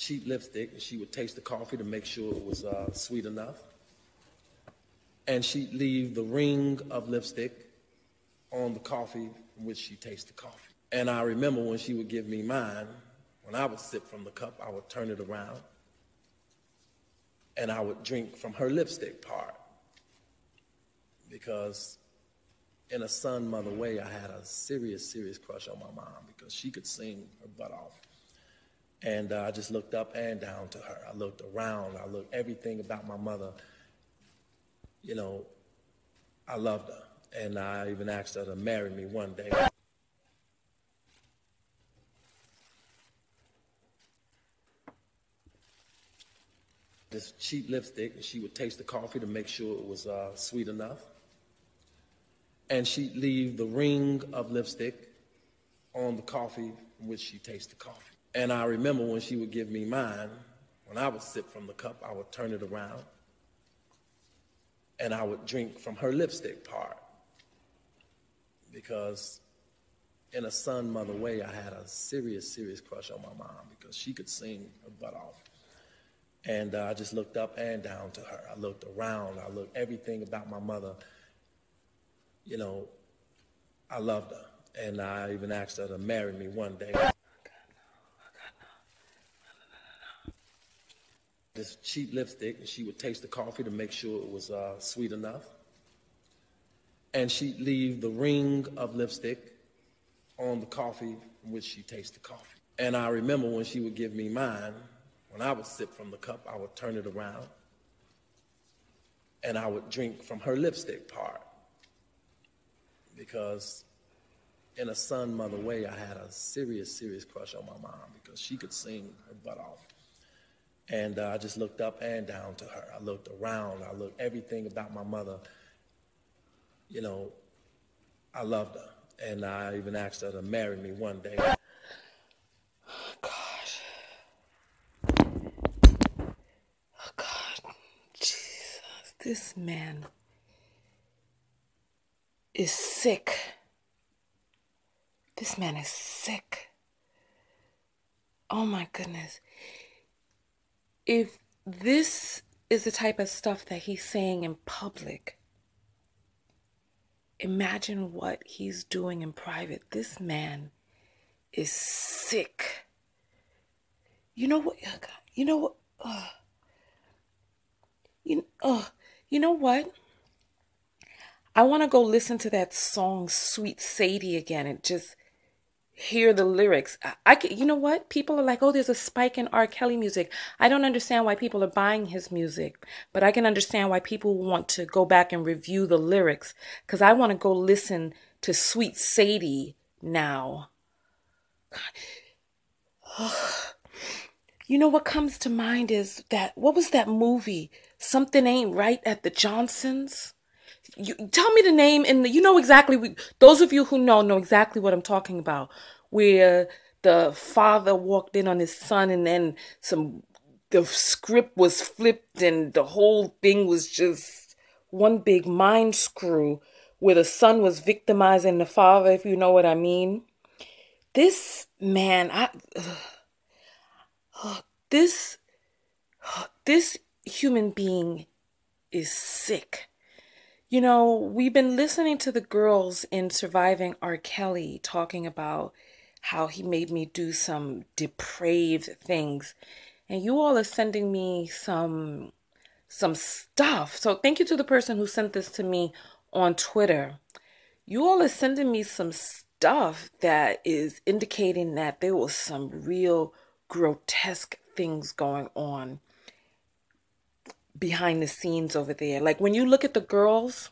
cheap lipstick, and she would taste the coffee to make sure it was sweet enough. And she'd leave the ring of lipstick on the coffee from which she tasted the coffee. And I remember when she would give me mine, when I would sip from the cup, I would turn it around and I would drink from her lipstick part. Because in a son-mother way, I had a serious crush on my mom because she could sing her butt off. And I just looked up and down to her. I looked around. I looked everything about my mother. You know, I loved her. And I even asked her to marry me one day. This cheap lipstick, and she would taste the coffee to make sure it was sweet enough. And she'd leave the ring of lipstick on the coffee from which she tasted the coffee. And I remember when she would give me mine, when I would sip from the cup, I would turn it around and I would drink from her lipstick part. Because in a son-mother way, I had a serious crush on my mom because she could sing her butt off. And I just looked up and down to her. I looked around. I looked everything about my mother. You know, I loved her. And I even asked her to marry me one day. This cheap lipstick, and she would taste the coffee to make sure it was sweet enough. And she'd leave the ring of lipstick on the coffee from which she tasted the coffee. And I remember when she would give me mine, when I would sip from the cup, I would turn it around and I would drink from her lipstick part. Because in a son-mother way, I had a serious crush on my mom because she could sing her butt off. And I just looked up and down to her. I looked around. I looked everything about my mother. You know, I loved her. And I even asked her to marry me one day. Oh, God. Oh, God. Jesus. This man is sick. This man is sick. Oh, my goodness. If this is the type of stuff that he's saying in public, imagine what he's doing in private. This man is sick. You know what? You know what? You know what? I want to go listen to that song "Sweet Sadie" again and just hear the lyrics. You know what? People are like, oh, there's a spike in R. Kelly music. I don't understand why people are buying his music, but I can understand why people want to go back and review the lyrics because I want to go listen to Sweet Sadie now. You know what comes to mind is that, what was that movie? Something Ain't Right at the Johnsons? You tell me the name, and you know exactly. Those of you who know exactly what I'm talking about. Where the father walked in on his son, and then the script was flipped, and the whole thing was just one big mind screw. Where the son was victimizing the father, if you know what I mean. This man, this human being is sick. You know, we've been listening to the girls in Surviving R. Kelly talking about how he made me do some depraved things. And you all are sending me some stuff. So thank you to the person who sent this to me on Twitter. You all are sending me some stuff that is indicating that there was some real grotesque things going on behind the scenes over there. Like when you look at the girls,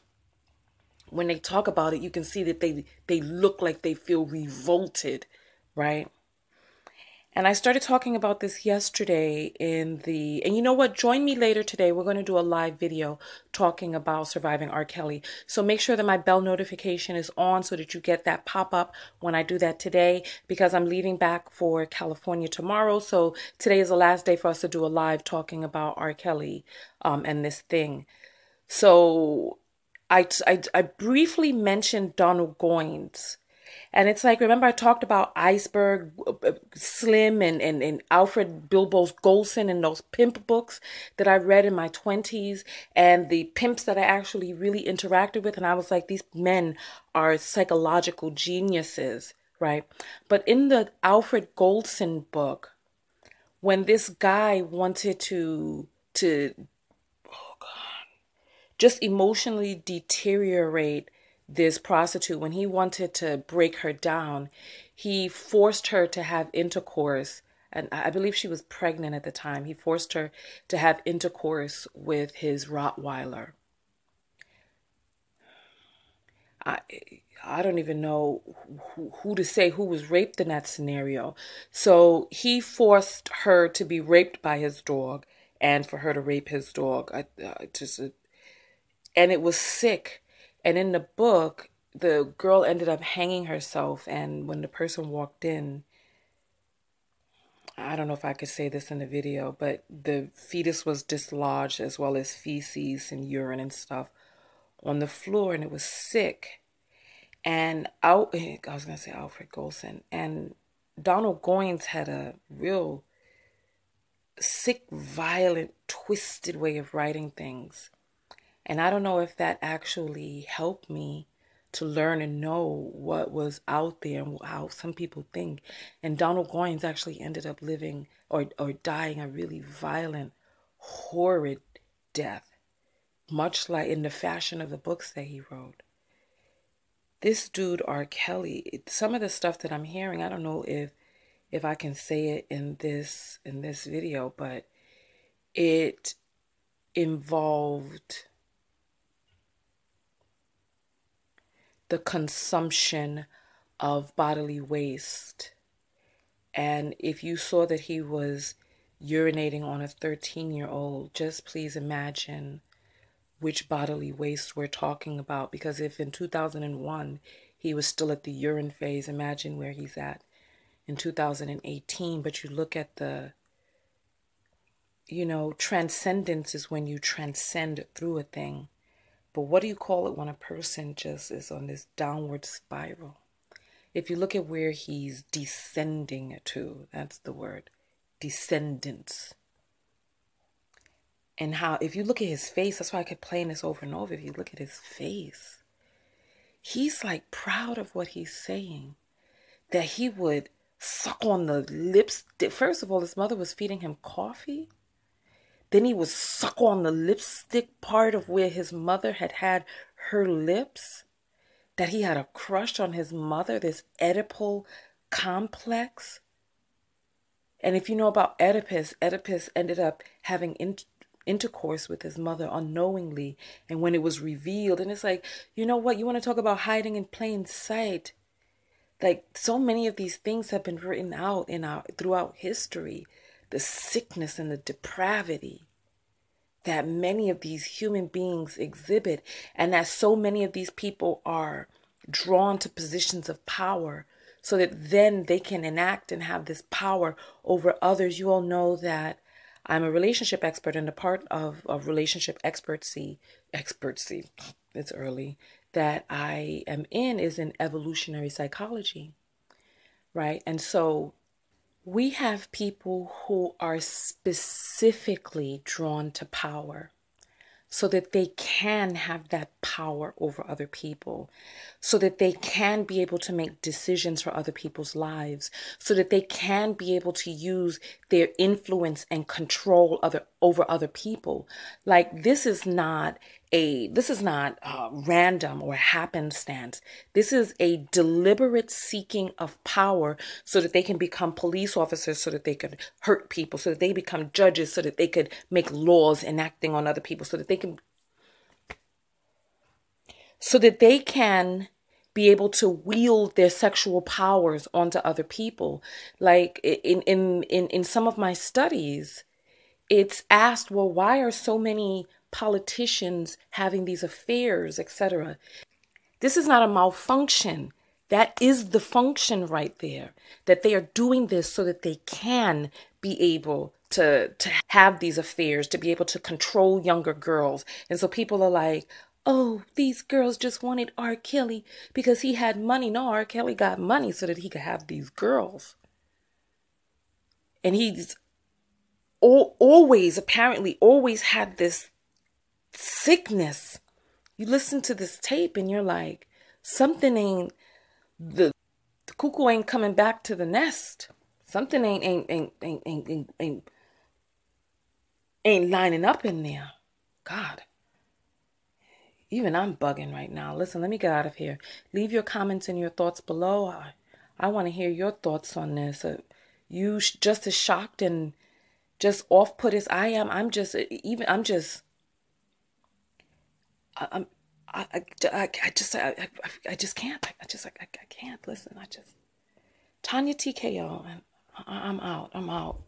when they talk about it, you can see that they look like they feel revolted, right? And I started talking about this yesterday and you know what? Join me later today. We're going to do a live video talking about Surviving R. Kelly. So make sure that my bell notification is on so that you get that pop-up when I do that today, because I'm leaving back for California tomorrow. So today is the last day for us to do a live talking about R. Kelly and this thing. So I briefly mentioned Donald Goines. And it's like, remember I talked about Iceberg, Slim, and Alfred Bilbo's Golson and those pimp books that I read in my 20s, and the pimps that I actually really interacted with. And I was like, these men are psychological geniuses, right? But in the Alfred Golson book, when this guy wanted to just emotionally deteriorate this prostitute, when he wanted to break her down, he forced her to have intercourse. And I believe she was pregnant at the time. He forced her to have intercourse with his Rottweiler. I I don't even know who to say who was raped in that scenario. So he forced her to be raped by his dog, and for her to rape his dog. And it was sick. And in the book, the girl ended up hanging herself. And when the person walked in, I don't know if I could say this in the video, but the fetus was dislodged, as well as feces and urine and stuff on the floor, and it was sick. And I was going to say Alfred Golson. And Donald Goines had a real sick, violent, twisted way of writing things. And I don't know if that actually helped me to learn and know what was out there and how some people think. And Donald Goines actually ended up living or dying a really violent, horrid death, much like in the fashion of the books that he wrote. This dude, R. Kelly, some of the stuff that I'm hearing, I don't know if I can say it in this video, but it involved the consumption of bodily waste. And if you saw that he was urinating on a 13-year-old, just please imagine which bodily waste we're talking about. Because if in 2001 he was still at the urine phase, imagine where he's at in 2018. But you look at the, transcendence is when you transcend through a thing. But what do you call it when a person just is on this downward spiral? If you look at where he's descending to, that's the word, descendants. And how, if you look at his face, that's why I kept playing this over and over. If you look at his face, he's like proud of what he's saying. That he would suck on the lips. First of all, his mother was feeding him coffee. Then he would suck on the lipstick part of where his mother had her lips. That he had a crush on his mother, this Oedipal complex. And if you know about Oedipus ended up having intercourse with his mother unknowingly. And when it was revealed, and it's like, you know what? You want to talk about hiding in plain sight. Like, so many of these things have been written out throughout history. The sickness and the depravity that many of these human beings exhibit, and that so many of these people are drawn to positions of power so that then they can enact and have this power over others. You all know that I'm a relationship expert, and the part of relationship expertcy, it's early, that I am in is in evolutionary psychology, right? And so we have people who are specifically drawn to power so that they can have that power over other people, so that they can be able to make decisions for other people's lives, so that they can be able to use their influence and control over other people. Like, this is not random or happenstance. This is a deliberate seeking of power so that they can become police officers, so that they could hurt people, so that they become judges, so that they could make laws enacting on other people, so that they can be able to wield their sexual powers onto other people. Like in some of my studies, it's asked, well, why are so many politicians having these affairs, etc.? This is not a malfunction. That is the function right there, that they are doing this so that they can be able to have these affairs, to be able to control younger girls. And so people are like, oh, these girls just wanted R. Kelly because he had money. No, R. Kelly got money so that he could have these girls. And he's apparently always had this sickness. You listen to this tape and you're like, something ain't, the cuckoo ain't coming back to the nest. Something ain't lining up in there. God. Even I'm bugging right now. Listen, let me get out of here. Leave your comments and your thoughts below. I want to hear your thoughts on this. You just as shocked and just off-put as I am. I just can't. I can't. Listen, Tonya TKO, and I'm out.